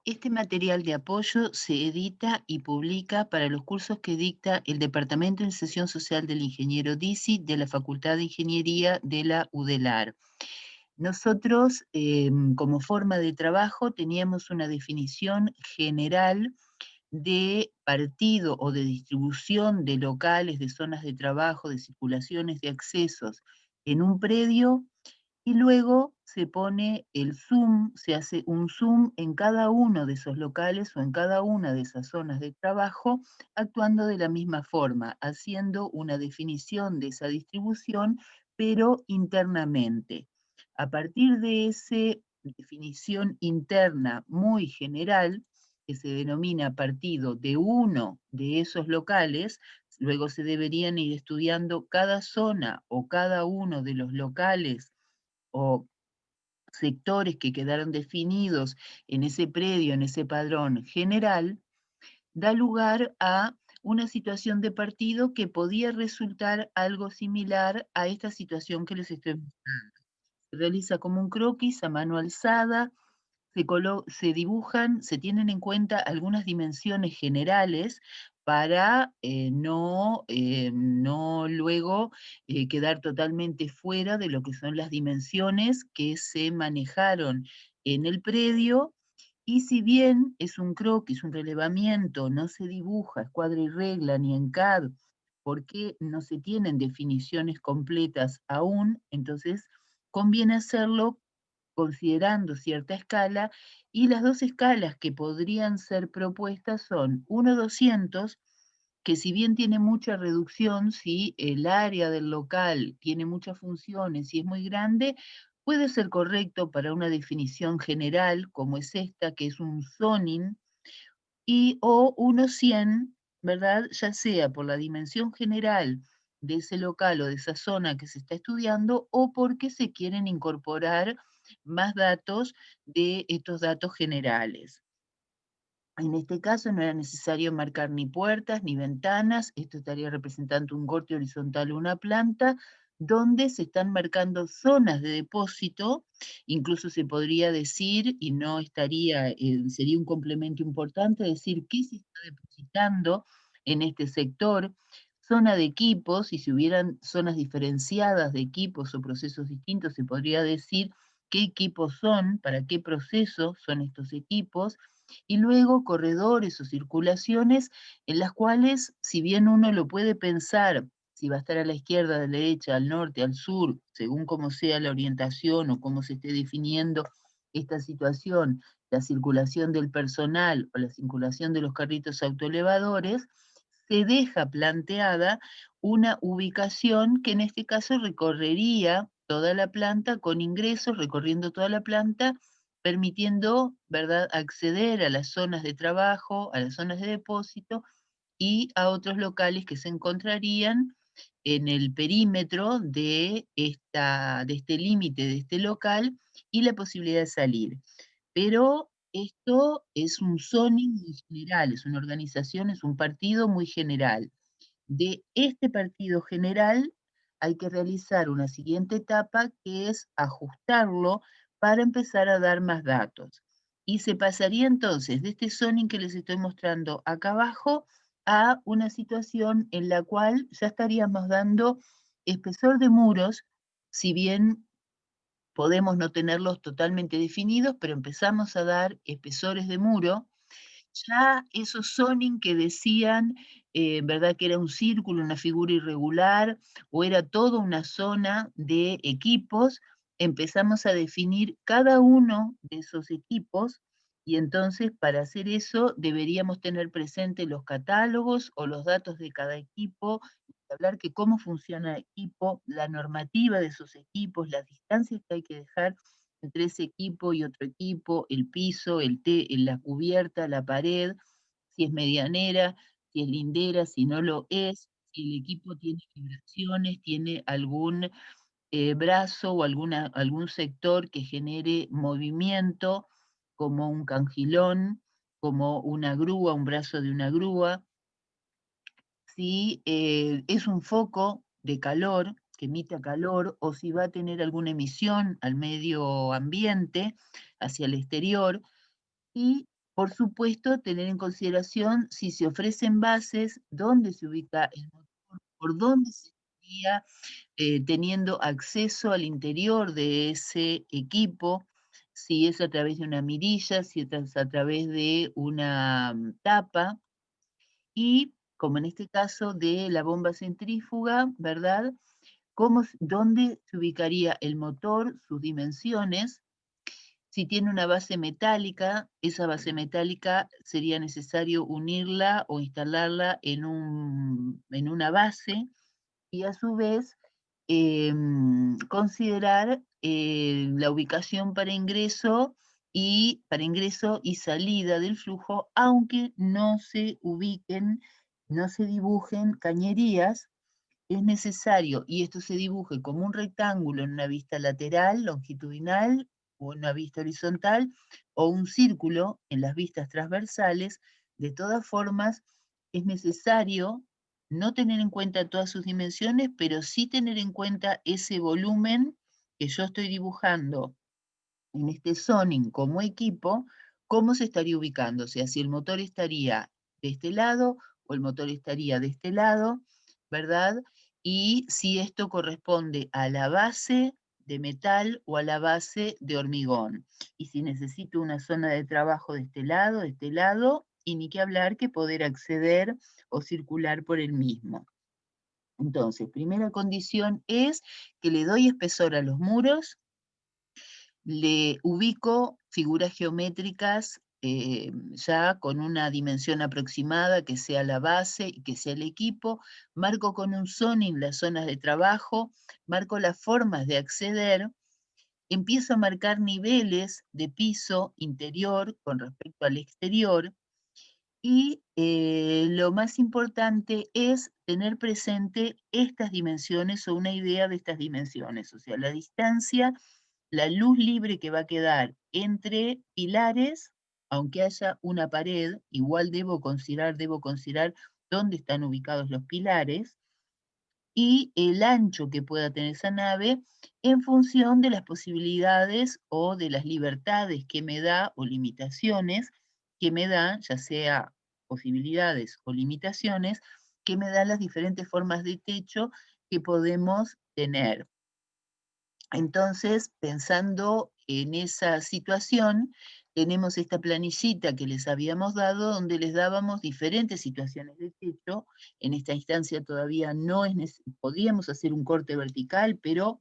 Este material de apoyo se edita y publica para los cursos que dicta el Departamento de Inserción Social del Ingeniero Disi de la Facultad de Ingeniería de la UDELAR. Nosotros, como forma de trabajo, teníamos una definición general de partido o de distribución de locales, de zonas de trabajo, de circulaciones, de accesos en un predio y luego se pone el zoom, se hace un zoom en cada uno de esos locales o en cada una de esas zonas de trabajo, actuando de la misma forma, haciendo una definición de esa distribución, pero internamente. A partir de esa definición interna muy general, que se denomina partido de uno de esos locales, luego se deberían ir estudiando cada zona o cada uno de los locales o sectores que quedaron definidos en ese predio, en ese padrón general, da lugar a una situación de partido que podía resultar algo similar a esta situación que les estoy mostrando. Se realiza como un croquis a mano alzada, se dibujan, se tienen en cuenta algunas dimensiones generales para no luego quedar totalmente fuera de lo que son las dimensiones que se manejaron en el predio. Y si bien es un croquis, un relevamiento, no se dibuja escuadra y regla ni en CAD, porque no se tienen definiciones completas aún, entonces conviene hacerlo considerando cierta escala, y las dos escalas que podrían ser propuestas son 1:200, que si bien tiene mucha reducción, si el área del local tiene muchas funciones y es muy grande, puede ser correcto para una definición general, como es esta, que es un zoning, y o 1:100, ¿verdad? Ya sea por la dimensión general de ese local o de esa zona que se está estudiando, o porque se quieren incorporar más datos de estos datos generales. En este caso no era necesario marcar ni puertas ni ventanas, esto estaría representando un corte horizontal o una planta, donde se están marcando zonas de depósito, incluso se podría decir, y no estaría, sería un complemento importante, decir qué se está depositando en este sector, zona de equipos, y si hubieran zonas diferenciadas de equipos o procesos distintos, se podría decir qué equipos son, para qué proceso son estos equipos, y luego corredores o circulaciones en las cuales, si bien uno lo puede pensar, si va a estar a la izquierda, a la derecha, al norte, al sur, según cómo sea la orientación o cómo se esté definiendo esta situación, la circulación del personal o la circulación de los carritos autoelevadores, se deja planteada una ubicación que en este caso recorrería toda la planta con ingresos, recorriendo toda la planta, permitiendo, ¿verdad?, acceder a las zonas de trabajo, a las zonas de depósito y a otros locales que se encontrarían en el perímetro de este límite, de este local, y la posibilidad de salir. Pero esto es un zoning muy general, es una organización, es un partido muy general. De este partido general hay que realizar una siguiente etapa, que es ajustarlo para empezar a dar más datos. Y se pasaría entonces de este zoning que les estoy mostrando acá abajo a una situación en la cual ya estaríamos dando espesor de muros, si bien podemos no tenerlos totalmente definidos, pero empezamos a dar espesores de muro. Ya esos zoning que decían, ¿verdad?, que era un círculo, una figura irregular, o era toda una zona de equipos, empezamos a definir cada uno de esos equipos, y entonces para hacer eso deberíamos tener presentes los catálogos o los datos de cada equipo, hablar que cómo funciona el equipo, la normativa de esos equipos, las distancias que hay que dejar entre ese equipo y otro equipo, el piso, la cubierta, la pared, si es medianera, si es lindera, si no lo es, si el equipo tiene vibraciones, tiene algún brazo o algún sector que genere movimiento, como un cangilón, como una grúa, un brazo de una grúa. Si es un foco de calor, que emita calor, o si va a tener alguna emisión al medio ambiente, hacia el exterior, y Por supuesto, tener en consideración si se ofrecen bases, dónde se ubica el motor, por dónde se estaría teniendo acceso al interior de ese equipo, si es a través de una mirilla, si es a través de una tapa, y como en este caso de la bomba centrífuga, ¿verdad? ¿Dónde se ubicaría el motor, sus dimensiones? Si tiene una base metálica, esa base metálica sería necesario unirla o instalarla en una base y a su vez considerar la ubicación para ingreso y salida del flujo, aunque no se ubiquen, no se dibujen cañerías, es necesario, y esto se dibuje como un rectángulo en una vista lateral, longitudinal, o en una vista horizontal, o un círculo en las vistas transversales. De todas formas, es necesario no tener en cuenta todas sus dimensiones, pero sí tener en cuenta ese volumen que yo estoy dibujando en este zoning como equipo, cómo se estaría ubicando, o sea, si el motor estaría de este lado o el motor estaría de este lado, ¿verdad? Y si esto corresponde a la base de metal o a la base de hormigón. Y si necesito una zona de trabajo de este lado, y ni que hablar que poder acceder o circular por el mismo. Entonces, primera condición es que le doy espesor a los muros, le ubico figuras geométricas ya con una dimensión aproximada que sea la base y que sea el equipo, marco con un zoning las zonas de trabajo, marco las formas de acceder, empiezo a marcar niveles de piso interior con respecto al exterior y lo más importante es tener presente estas dimensiones o una idea de estas dimensiones, o sea, la distancia, la luz libre que va a quedar entre pilares, aunque haya una pared, igual debo considerar dónde están ubicados los pilares, y el ancho que pueda tener esa nave en función de las posibilidades o de las libertades que me da o limitaciones que me da, ya sea posibilidades o limitaciones, que me dan las diferentes formas de techo que podemos tener. Entonces, pensando en esa situación, tenemos esta planillita que les habíamos dado, donde les dábamos diferentes situaciones de techo. En esta instancia todavía no es podríamos hacer un corte vertical, pero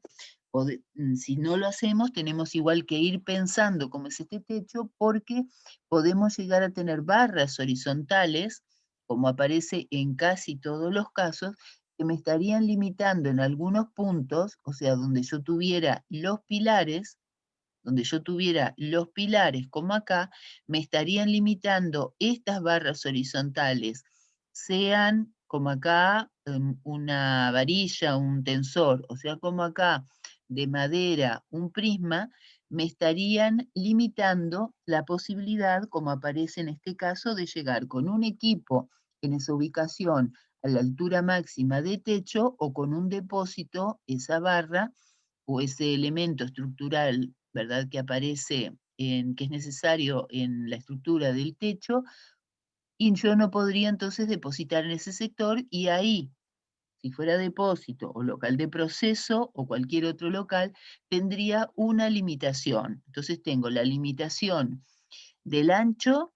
si no lo hacemos, tenemos igual que ir pensando cómo es este techo, porque podemos llegar a tener barras horizontales, como aparece en casi todos los casos, que me estarían limitando en algunos puntos, o sea, donde yo tuviera los pilares como acá, me estarían limitando estas barras horizontales, sean como acá una varilla, un tensor, o sea, como acá de madera, un prisma, me estarían limitando la posibilidad, como aparece en este caso, de llegar con un equipo en esa ubicación a la altura máxima de techo o con un depósito, esa barra o ese elemento estructural, ¿verdad? Que aparece que es necesario en la estructura del techo, y yo no podría entonces depositar en ese sector y ahí, si fuera depósito o local de proceso o cualquier otro local, tendría una limitación. Entonces tengo la limitación del ancho,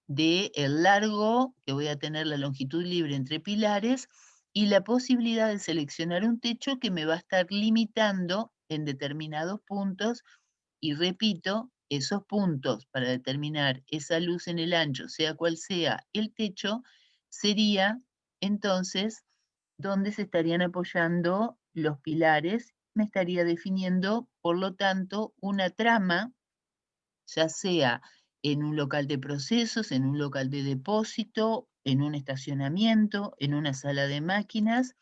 del largo, que voy a tener la longitud libre entre pilares, y la posibilidad de seleccionar un techo que me va a estar limitando en determinados puntos, y repito, esos puntos para determinar esa luz en el ancho, sea cual sea el techo, sería entonces donde se estarían apoyando los pilares, me estaría definiendo, por lo tanto, una trama, ya sea en un local de procesos, en un local de depósito, en un estacionamiento, en una sala de máquinas,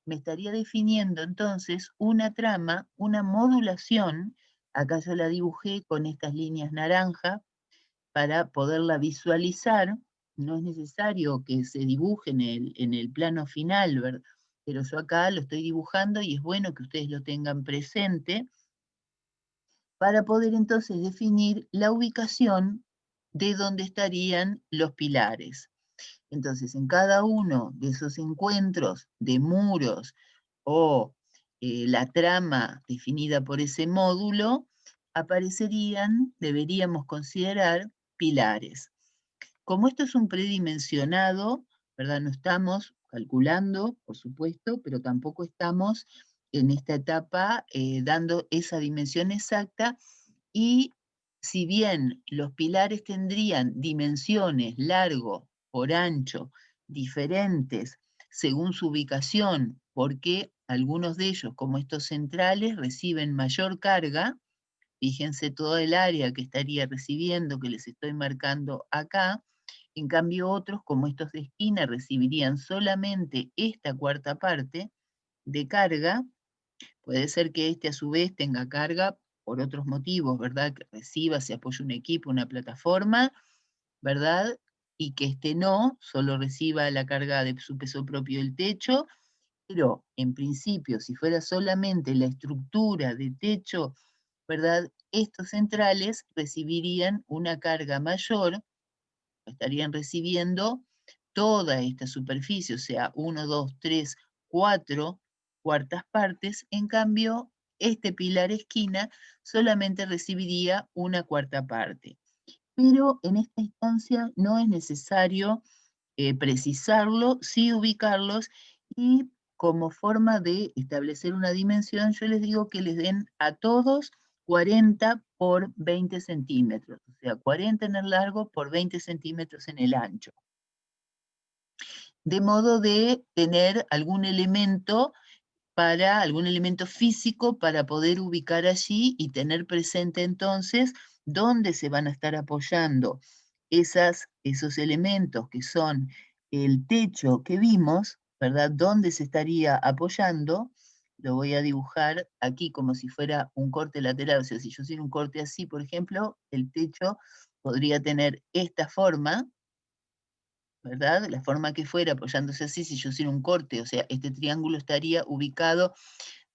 me estaría definiendo entonces una trama, una modulación, acá yo la dibujé con estas líneas naranja para poderla visualizar, no es necesario que se dibuje en el plano final, ¿verdad? Pero yo acá lo estoy dibujando y es bueno que ustedes lo tengan presente para poder entonces definir la ubicación de donde estarían los pilares. Entonces, en cada uno de esos encuentros de muros o la trama definida por ese módulo, aparecerían, deberíamos considerar, pilares. Como esto es un predimensionado, ¿verdad? No estamos calculando, por supuesto, pero tampoco estamos en esta etapa dando esa dimensión exacta, y si bien los pilares tendrían dimensiones largo por ancho diferentes según su ubicación, porque algunos de ellos, como estos centrales, reciben mayor carga, fíjense todo el área que estaría recibiendo, que les estoy marcando acá. En cambio otros, como estos de esquina, recibirían solamente esta cuarta parte de carga. Puede ser que este a su vez tenga carga por otros motivos, ¿verdad? Que reciba, se apoye un equipo, una plataforma, ¿verdad? Y que este no, solo reciba la carga de su peso propio del techo, pero en principio, si fuera solamente la estructura de techo, ¿verdad? Estos centrales recibirían una carga mayor, estarían recibiendo toda esta superficie, o sea, 1, 2, 3, 4 cuartas partes. En cambio, este pilar esquina solamente recibiría una cuarta parte. Pero en esta instancia no es necesario precisarlo, sí ubicarlos, y como forma de establecer una dimensión, yo les digo que les den a todos 40 por 20 centímetros, o sea, 40 en el largo por 20 centímetros en el ancho. De modo de tener algún elemento algún elemento físico para poder ubicar allí y tener presente entonces dónde se van a estar apoyando esos elementos que son el techo que vimos, ¿verdad? ¿Dónde se estaría apoyando? Lo voy a dibujar aquí como si fuera un corte lateral, o sea, si yo hiciera un corte así, por ejemplo, el techo podría tener esta forma, ¿verdad? La forma que fuera, apoyándose así, si yo hiciera un corte, o sea, este triángulo estaría ubicado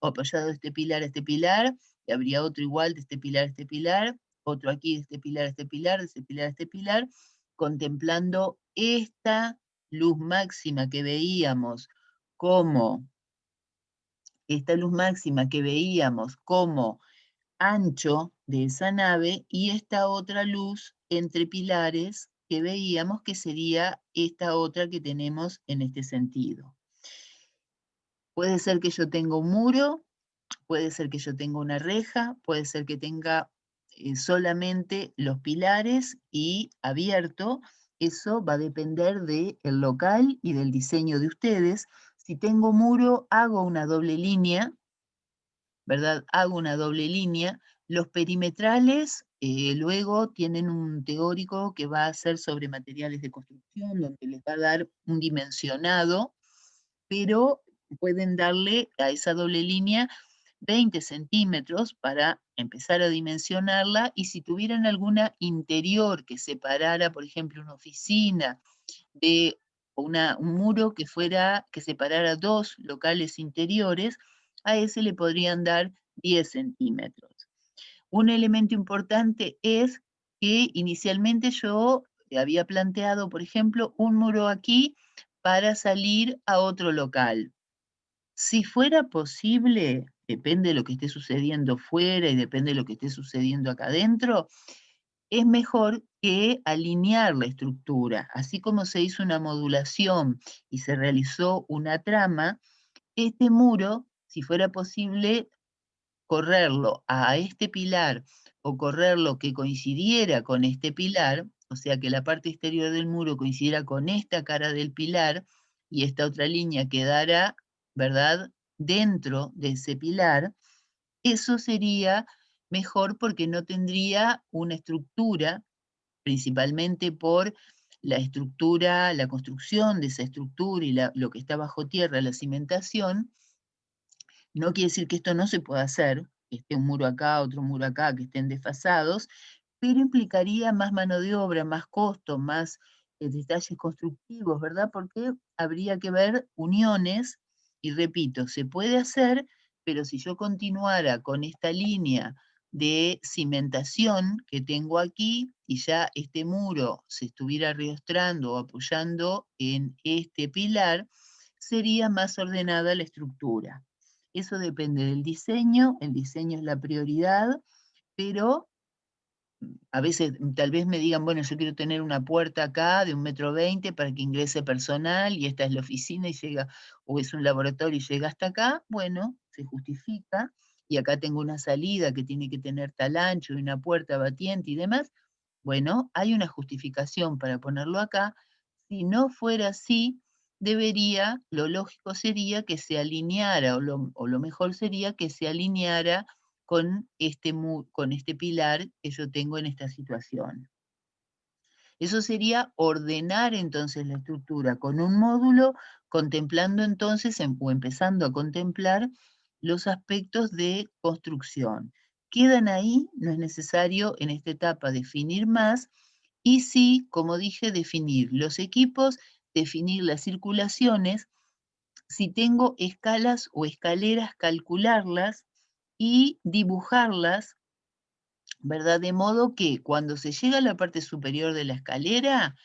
apoyado de este pilar, y habría otro igual de este pilar, otro aquí de este pilar a este pilar, de este pilar a este pilar, contemplando esta luz máxima que veíamos como, esta luz máxima que veíamos como ancho de esa nave, y esta otra luz entre pilares que veíamos que sería esta otra que tenemos en este sentido. Puede ser que yo tenga un muro, puede ser que yo tenga una reja, puede ser que tenga solamente los pilares y abierto. Eso va a depender del local y del diseño de ustedes. Si tengo muro, hago una doble línea, ¿verdad? Hago una doble línea. Los perimetrales luego tienen un teórico que va a ser sobre materiales de construcción, donde les va a dar un dimensionado, pero pueden darle a esa doble línea 20 centímetros para empezar a dimensionarla, y si tuvieran alguna interior que separara, por ejemplo, una oficina de un muro que separara dos locales interiores, a ese le podrían dar 10 centímetros. Un elemento importante es que inicialmente yo había planteado, por ejemplo, un muro aquí para salir a otro local. Si fuera posible, depende de lo que esté sucediendo fuera y depende de lo que esté sucediendo acá adentro, es mejor que alinear la estructura. Así como se hizo una modulación y se realizó una trama, este muro, si fuera posible, correrlo a este pilar o correrlo que coincidiera con este pilar, o sea que la parte exterior del muro coincidiera con esta cara del pilar y esta otra línea quedara, ¿verdad?, dentro de ese pilar. Eso sería mejor porque no tendría una estructura, principalmente por la estructura, la construcción de esa estructura y lo que está bajo tierra, la cimentación. No quiere decir que esto no se pueda hacer, que esté un muro acá, otro muro acá, que estén desfasados, pero implicaría más mano de obra, más costo, más detalles constructivos, ¿verdad? Porque habría que ver uniones, y repito, se puede hacer, pero si yo continuara con esta línea de cimentación que tengo aquí, y ya este muro se estuviera riostrando o apoyando en este pilar, sería más ordenada la estructura. Eso depende del diseño, el diseño es la prioridad, pero a veces tal vez me digan, bueno, yo quiero tener una puerta acá de 1,20 m para que ingrese personal y esta es la oficina y llega, o es un laboratorio y llega hasta acá, bueno, se justifica, y acá tengo una salida que tiene que tener tal ancho y una puerta batiente y demás, bueno, hay una justificación para ponerlo acá. Si no fuera así, lo lógico sería que se alineara, o lo mejor sería que se alineara con este pilar que yo tengo en esta situación. Eso sería ordenar entonces la estructura con un módulo, contemplando entonces, o empezando a contemplar los aspectos de construcción. Quedan ahí, no es necesario en esta etapa definir más, y sí, como dije, definir los equipos, definir las circulaciones, si tengo escalas o escaleras, calcularlas y dibujarlas, ¿verdad? De modo que cuando se llega a la parte superior de la escalera,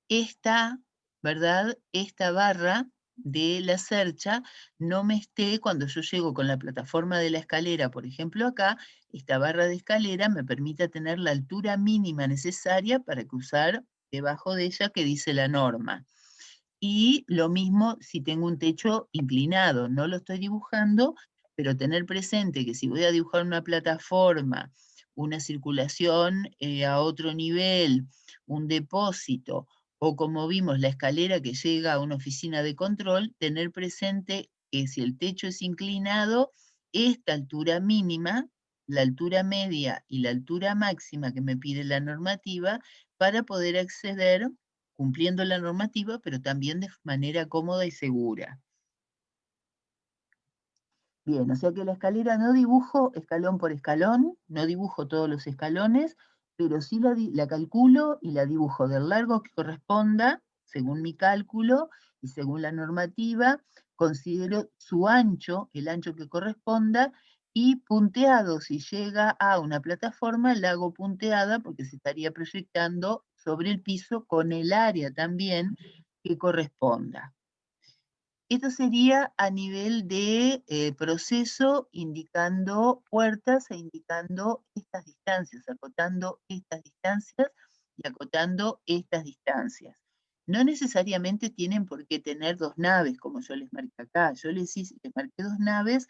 esta, ¿verdad? Esta barra de la cercha no me esté, cuando yo llego con la plataforma de la escalera, por ejemplo acá, esta barra de escalera me permita tener la altura mínima necesaria para cruzar debajo de ella que dice la norma. Y lo mismo si tengo un techo inclinado, no lo estoy dibujando, pero tener presente que si voy a dibujar una plataforma, una circulación a otro nivel, un depósito, o como vimos la escalera que llega a una oficina de control, tener presente que si el techo es inclinado, esta altura mínima, la altura media y la altura máxima que me pide la normativa, para poder acceder cumpliendo la normativa, pero también de manera cómoda y segura. Bien, o sea que la escalera no dibujo escalón por escalón, no dibujo todos los escalones, pero sí la calculo y la dibujo del largo que corresponda, según mi cálculo y según la normativa, considero su ancho, el ancho que corresponda, y punteado, si llega a una plataforma, la hago punteada porque se estaría proyectando sobre el piso con el área también que corresponda. Esto sería a nivel de proceso, indicando puertas e indicando estas distancias, acotando estas distancias y acotando estas distancias. No necesariamente tienen por qué tener dos naves, como yo les marqué acá. Yo les marqué dos naves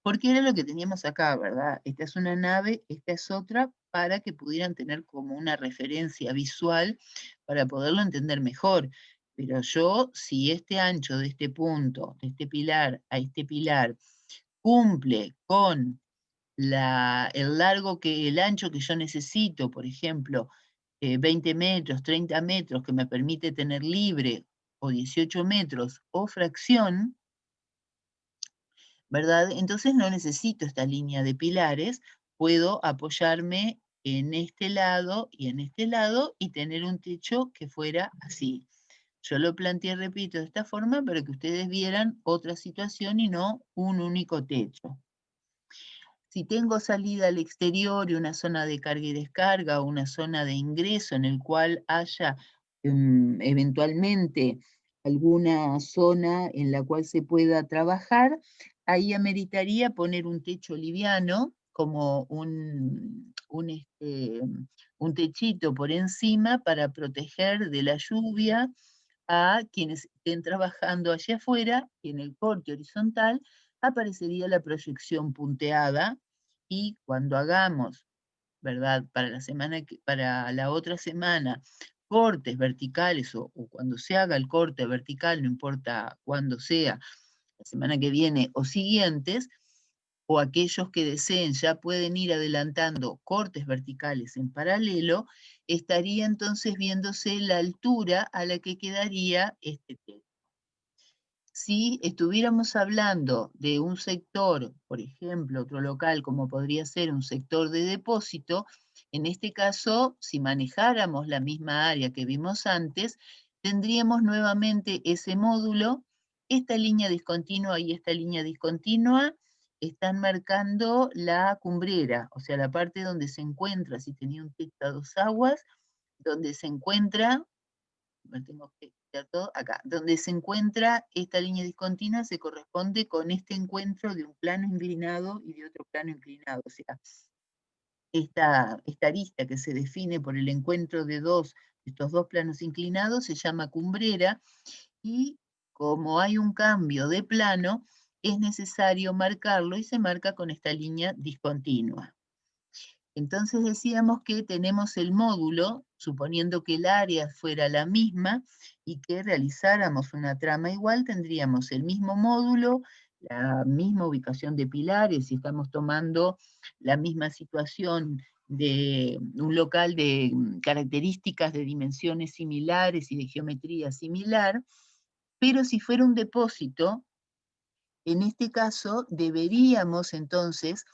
porque era lo que teníamos acá, ¿verdad? Esta es una nave, esta es otra, para que pudieran tener como una referencia visual para poderlo entender mejor. Pero yo, si este ancho de este punto, de este pilar a este pilar, cumple con el ancho que yo necesito, por ejemplo, 20 metros, 30 metros, que me permite tener libre, o 18 metros, o fracción, ¿verdad? Entonces no necesito esta línea de pilares, puedo apoyarme en este lado y tener un techo que fuera así. Yo lo planteé, repito, de esta forma para que ustedes vieran otra situación y no un único techo. Si tengo salida al exterior y una zona de carga y descarga o una zona de ingreso en el cual haya eventualmente alguna zona en la cual se pueda trabajar, ahí ameritaría poner un techo liviano, como un techito por encima para proteger de la lluvia a quienes estén trabajando allá afuera, y en el corte horizontal aparecería la proyección punteada, y cuando hagamos, ¿verdad? Para la otra semana, cortes verticales, o cuando se haga el corte vertical, no importa cuándo sea, la semana que viene o siguientes, o aquellos que deseen ya pueden ir adelantando cortes verticales en paralelo, estaría entonces viéndose la altura a la que quedaría este techo. Si estuviéramos hablando de un sector, por ejemplo, otro local como podría ser un sector de depósito, en este caso, si manejáramos la misma área que vimos antes, tendríamos nuevamente ese módulo, esta línea discontinua y esta línea discontinua, están marcando la cumbrera, o sea, la parte donde se encuentra, si tenía un texto a dos aguas, donde se encuentra, me tengo que quitar todo, acá, donde se encuentra esta línea discontinua se corresponde con este encuentro de un plano inclinado y de otro plano inclinado, o sea, esta arista que se define por el encuentro de estos dos planos inclinados se llama cumbrera, y como hay un cambio de plano, es necesario marcarlo y se marca con esta línea discontinua. Entonces decíamos que tenemos el módulo, suponiendo que el área fuera la misma y que realizáramos una trama igual, tendríamos el mismo módulo, la misma ubicación de pilares, si estamos tomando la misma situación de un local de características de dimensiones similares y de geometría similar, pero si fuera un depósito, en este caso deberíamos entonces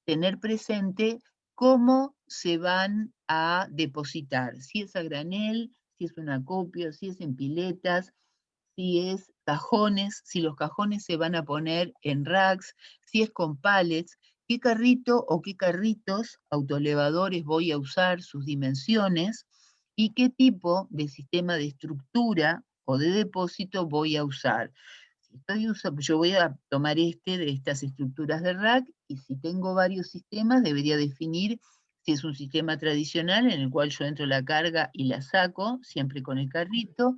tener presente cómo se van a depositar, si es a granel, si es un acopio, si es en piletas, si es cajones, si los cajones se van a poner en racks, si es con pallets, qué carrito o qué carritos autoelevadores voy a usar, sus dimensiones, y qué tipo de sistema de estructura o de depósito voy a usar. Si yo voy a tomar de estas estructuras de rack, y si tengo varios sistemas, debería definir si es un sistema tradicional en el cual yo entro la carga y la saco, siempre con el carrito.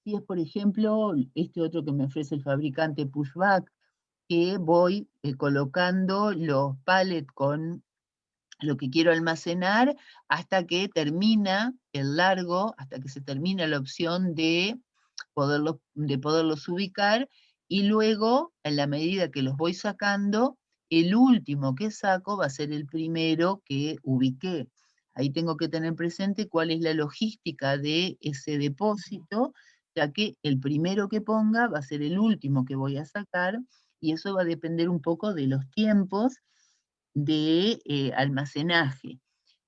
Si es, por ejemplo, este otro que me ofrece el fabricante pushback, que voy colocando los pallets con lo que quiero almacenar hasta que termina el largo, hasta que se termina la opción de poderlos ubicar, y luego, en la medida que los voy sacando, el último que saco va a ser el primero que ubiqué. Ahí tengo que tener presente cuál es la logística de ese depósito, ya que el primero que ponga va a ser el último que voy a sacar, y eso va a depender un poco de los tiempos de almacenaje.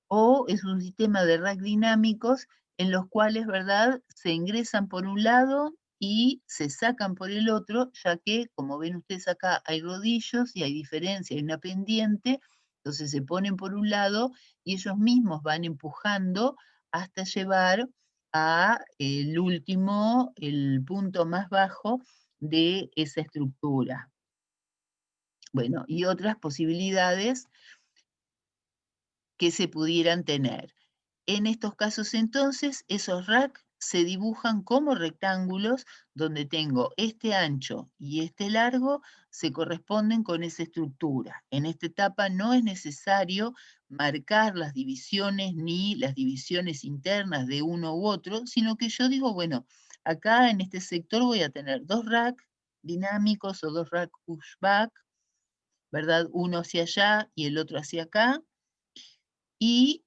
O es un sistema de rack dinámicos en los cuales, ¿verdad?, se ingresan por un lado y se sacan por el otro, ya que, como ven ustedes acá, hay rodillos y hay diferencia, hay una pendiente, entonces se ponen por un lado y ellos mismos van empujando hasta llevar a el punto más bajo de esa estructura. Bueno, y otras posibilidades que se pudieran tener. En estos casos, entonces, esos racks se dibujan como rectángulos donde tengo este ancho y este largo, se corresponden con esa estructura. En esta etapa no es necesario marcar las divisiones ni las divisiones internas de uno u otro, sino que yo digo, bueno, acá en este sector voy a tener dos racks dinámicos o dos racks pushback, ¿verdad? Uno hacia allá y el otro hacia acá, y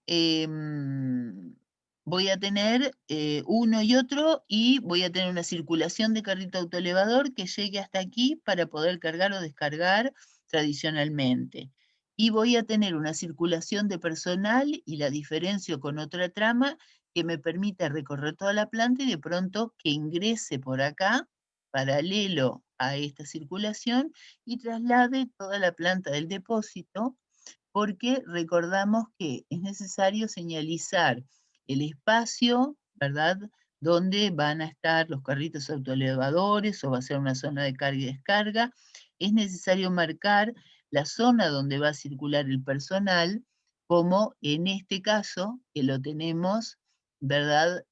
voy a tener uno y otro, y voy a tener una circulación de carrito autoelevador que llegue hasta aquí para poder cargar o descargar tradicionalmente. Y voy a tener una circulación de personal, y la diferencio con otra trama que me permita recorrer toda la planta y de pronto que ingrese por acá, paralelo a esta circulación, y traslade toda la planta del depósito, porque recordamos que es necesario señalizar el espacio, ¿verdad?, donde van a estar los carritos autoelevadores o va a ser una zona de carga y descarga. Es necesario marcar la zona donde va a circular el personal, como en este caso, que lo tenemos, ¿verdad?,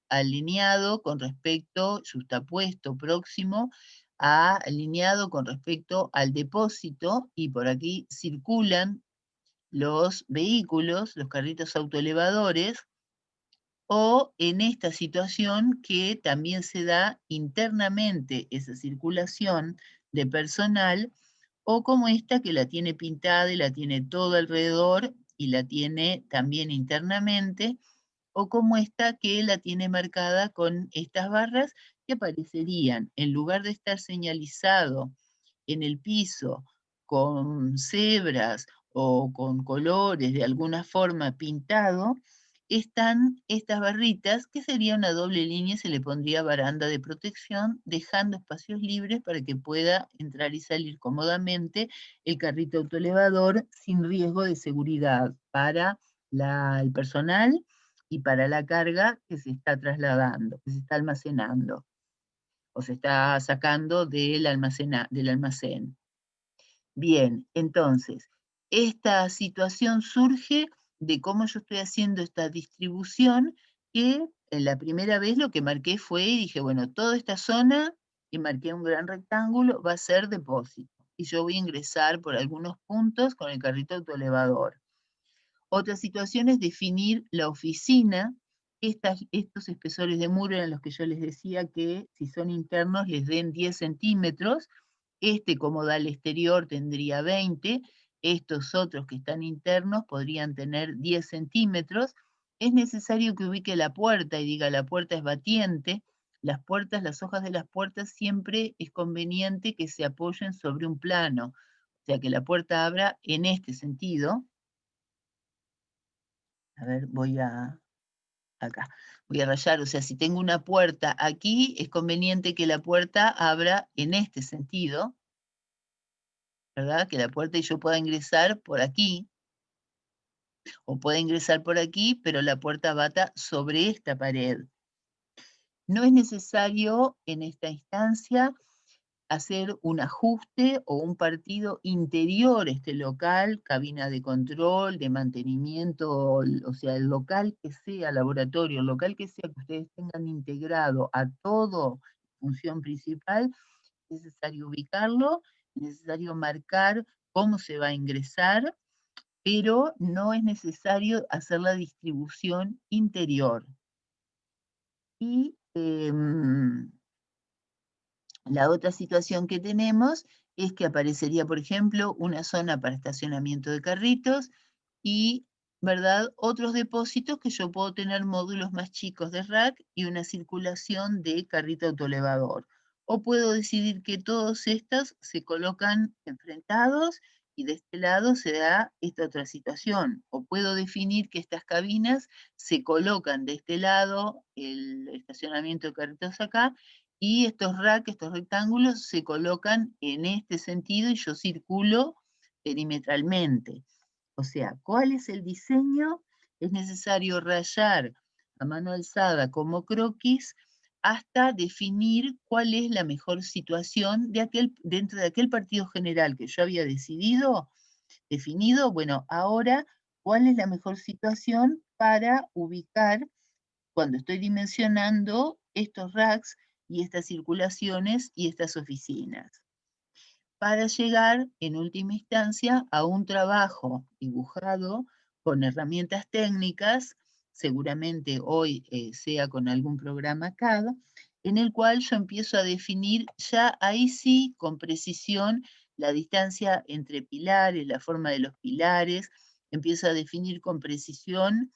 alineado con respecto, yuxtapuesto, próximo alineado con respecto al depósito, y por aquí circulan los vehículos, los carritos autoelevadores, o en esta situación que también se da internamente esa circulación de personal, o como esta que la tiene pintada y la tiene todo alrededor y la tiene también internamente, o como esta que la tiene marcada con estas barras que aparecerían, en lugar de estar señalizado en el piso con cebras o con colores de alguna forma pintado, están estas barritas, que sería una doble línea, se le pondría baranda de protección, dejando espacios libres para que pueda entrar y salir cómodamente el carrito autoelevador sin riesgo de seguridad para el personal y para la carga que se está trasladando, que se está almacenando o se está sacando del almacén. Bien, entonces, esta situación surge de cómo yo estoy haciendo esta distribución, que en la primera vez lo que marqué fue, y dije, bueno, toda esta zona, y marqué un gran rectángulo, va a ser depósito. Y yo voy a ingresar por algunos puntos con el carrito autoelevador. Otra situación es definir la oficina. Estos espesores de muro eran los que yo les decía que si son internos les den 10 centímetros. Como da al exterior tendría 20, estos otros que están internos podrían tener 10 centímetros. Es necesario que ubique la puerta y diga la puerta es batiente. Las puertas, las hojas de las puertas siempre es conveniente que se apoyen sobre un plano, o sea que la puerta abra en este sentido. A ver, acá, voy a rayar, o sea, si tengo una puerta aquí, es conveniente que la puerta abra en este sentido, ¿verdad? Que la puerta y yo pueda ingresar por aquí, o pueda ingresar por aquí, pero la puerta bata sobre esta pared. No es necesario en esta instancia hacer un ajuste o un partido interior a este local, cabina de control, de mantenimiento, o sea, el local que sea, laboratorio, el local que sea que ustedes tengan integrado a todo función principal, es necesario ubicarlo, es necesario marcar cómo se va a ingresar, pero no es necesario hacer la distribución interior. Y la otra situación que tenemos es que aparecería, por ejemplo, una zona para estacionamiento de carritos y, ¿verdad?, otros depósitos que yo puedo tener módulos más chicos de rack y una circulación de carrito autoelevador. O puedo decidir que todos estos se colocan enfrentados y de este lado se da esta otra situación. O puedo definir que estas cabinas se colocan de este lado, el estacionamiento de carritos acá, y estos racks, estos rectángulos, se colocan en este sentido y yo circulo perimetralmente. O sea, ¿cuál es el diseño? Es necesario rayar a mano alzada como croquis hasta definir cuál es la mejor situación dentro de aquel partido general que yo había definido. Bueno, ahora, ¿cuál es la mejor situación para ubicar cuando estoy dimensionando estos racks y estas circulaciones y estas oficinas? Para llegar, en última instancia, a un trabajo dibujado con herramientas técnicas, seguramente hoy sea con algún programa CAD, en el cual yo empiezo a definir ya ahí sí con precisión la distancia entre pilares, la forma de los pilares, empiezo a definir con precisión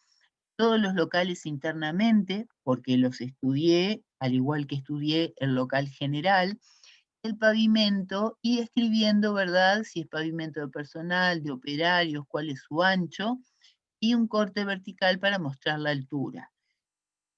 todos los locales internamente, porque los estudié, al igual que estudié el local general, el pavimento y escribiendo, ¿verdad? Si es pavimento de personal, de operarios, cuál es su ancho, y un corte vertical para mostrar la altura.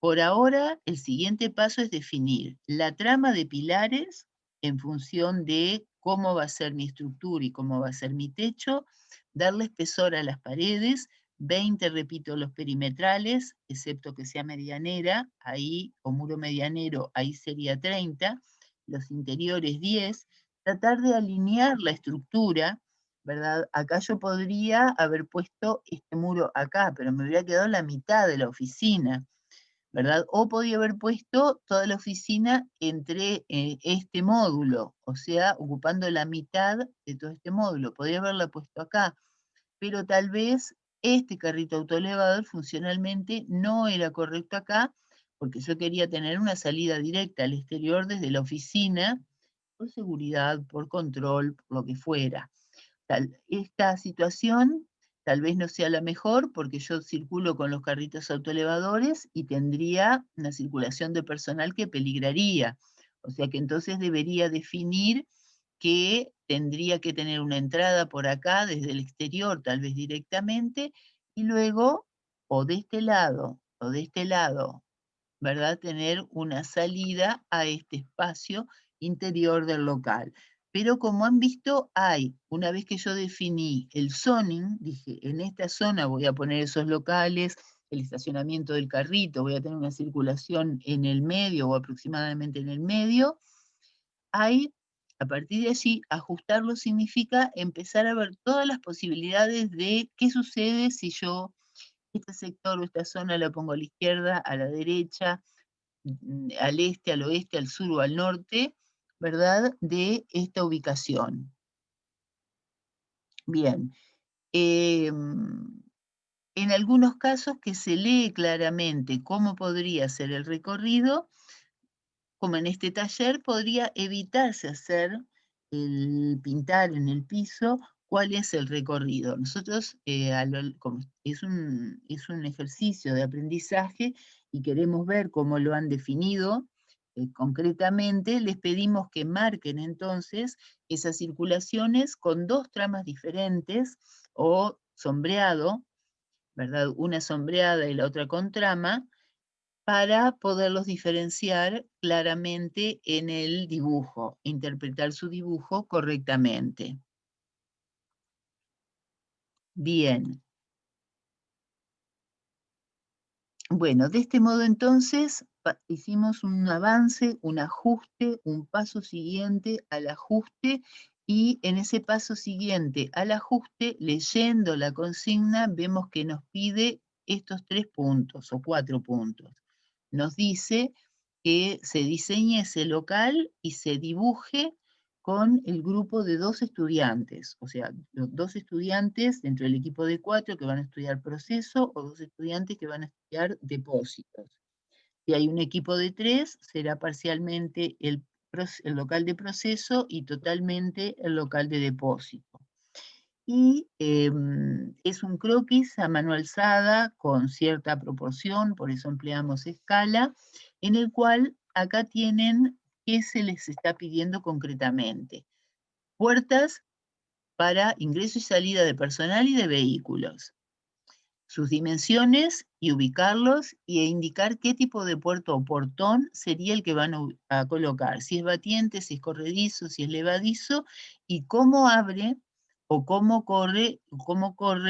Por ahora, el siguiente paso es definir la trama de pilares en función de cómo va a ser mi estructura y cómo va a ser mi techo, darle espesor a las paredes, 20, repito, los perimetrales, excepto que sea medianera, ahí, o muro medianero, ahí sería 30, los interiores 10, tratar de alinear la estructura, ¿verdad? Acá yo podría haber puesto este muro acá, pero me hubiera quedado la mitad de la oficina, ¿verdad? O podía haber puesto toda la oficina entre este módulo, o sea, ocupando la mitad de todo este módulo. Podría haberla puesto acá, pero tal vez este carrito autoelevador funcionalmente no era correcto acá, porque yo quería tener una salida directa al exterior desde la oficina, por seguridad, por control, por lo que fuera. Esta situación tal vez no sea la mejor porque yo circulo con los carritos autoelevadores y tendría una circulación de personal que peligraría. O sea que entonces debería definir que tendría que tener una entrada por acá desde el exterior, tal vez directamente, y luego o de este lado o de este lado, ¿verdad? Tener una salida a este espacio interior del local. Pero como han visto, una vez que yo definí el zoning, dije, en esta zona voy a poner esos locales, el estacionamiento del carrito, voy a tener una circulación en el medio o aproximadamente en el medio, hay, a partir de allí, ajustarlo significa empezar a ver todas las posibilidades de qué sucede si yo este sector o esta zona la pongo a la izquierda, a la derecha, al este, al oeste, al sur o al norte, ¿verdad? De esta ubicación. Bien. En algunos casos que se lee claramente cómo podría ser el recorrido, como en este taller, podría evitarse hacer el pintar en el piso cuál es el recorrido. Nosotros, como es un ejercicio de aprendizaje y queremos ver cómo lo han definido concretamente, les pedimos que marquen entonces esas circulaciones con dos tramas diferentes o sombreado, ¿verdad? Una sombreada y la otra con trama, para poderlos diferenciar claramente en el dibujo, interpretar su dibujo correctamente. Bien. Bueno, de este modo entonces hicimos un avance, un ajuste, un paso siguiente al ajuste y en ese paso siguiente al ajuste, leyendo la consigna, vemos que nos pide estos 3 puntos o 4 puntos. Nos dice que se diseñe ese local y se dibuje con el grupo de 2 estudiantes, o sea, los 2 estudiantes dentro del equipo de 4 que van a estudiar proceso o 2 estudiantes que van a estudiar depósitos. Si hay un equipo de 3, será parcialmente el local de proceso y totalmente el local de depósito. Y es un croquis a mano alzada con cierta proporción, por eso empleamos escala, en el cual acá tienen qué se les está pidiendo concretamente. Puertas para ingreso y salida de personal y de vehículos, sus dimensiones y ubicarlos e indicar qué tipo de puerto o portón sería el que van a colocar, si es batiente, si es corredizo, si es levadizo, y cómo abre o cómo corre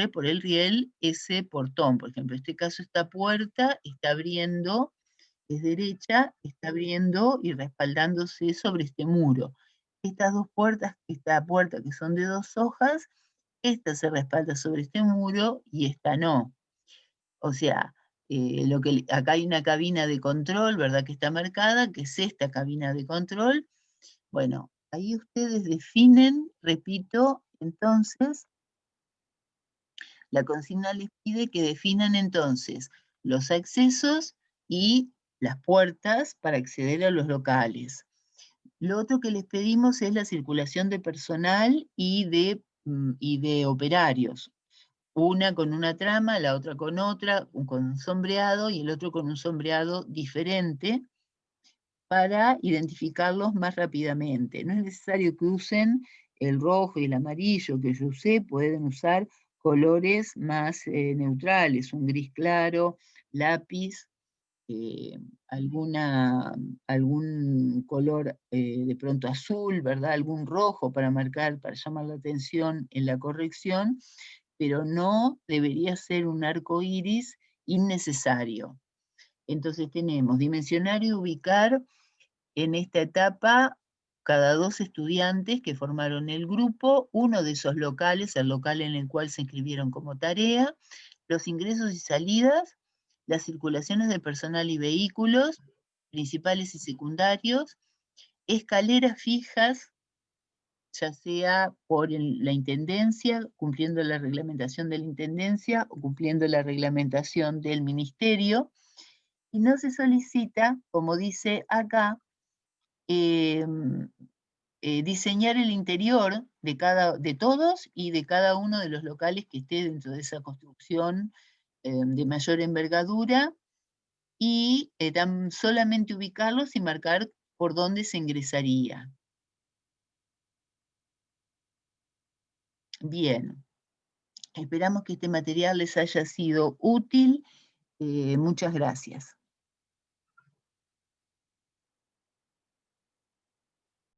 por el riel ese portón. Por ejemplo, en este caso esta puerta está abriendo, es derecha, está abriendo y respaldándose sobre este muro. Estas dos puertas, esta puerta que son de 2 hojas, esta se respalda sobre este muro y esta no. O sea, acá hay una cabina de control, ¿verdad? Que está marcada, que es esta cabina de control. Bueno, ahí ustedes definen, repito, entonces, la consigna les pide que definan entonces los accesos y las puertas para acceder a los locales. Lo otro que les pedimos es la circulación de personal y de operarios. Una con una trama, la otra con otra, con un sombreado y el otro con un sombreado diferente para identificarlos más rápidamente. No es necesario que usen el rojo y el amarillo que yo usé, pueden usar colores más neutrales, un gris claro, lápiz, eh, algún color de pronto azul, ¿verdad? Algún rojo para marcar, para llamar la atención en la corrección, pero no debería ser un arco iris innecesario. Entonces tenemos dimensionar y ubicar en esta etapa cada 2 estudiantes que formaron el grupo, uno de esos locales, el local en el cual se inscribieron como tarea, los ingresos y salidas, las circulaciones de personal y vehículos, principales y secundarios, escaleras fijas, ya sea por la intendencia, cumpliendo la reglamentación de la intendencia o cumpliendo la reglamentación del ministerio, y no se solicita, como dice acá, diseñar el interior de todos y de cada uno de los locales que esté dentro de esa construcción de mayor envergadura y tan solamente ubicarlos y marcar por dónde se ingresaría. Bien. Esperamos que este material les haya sido útil. Muchas gracias.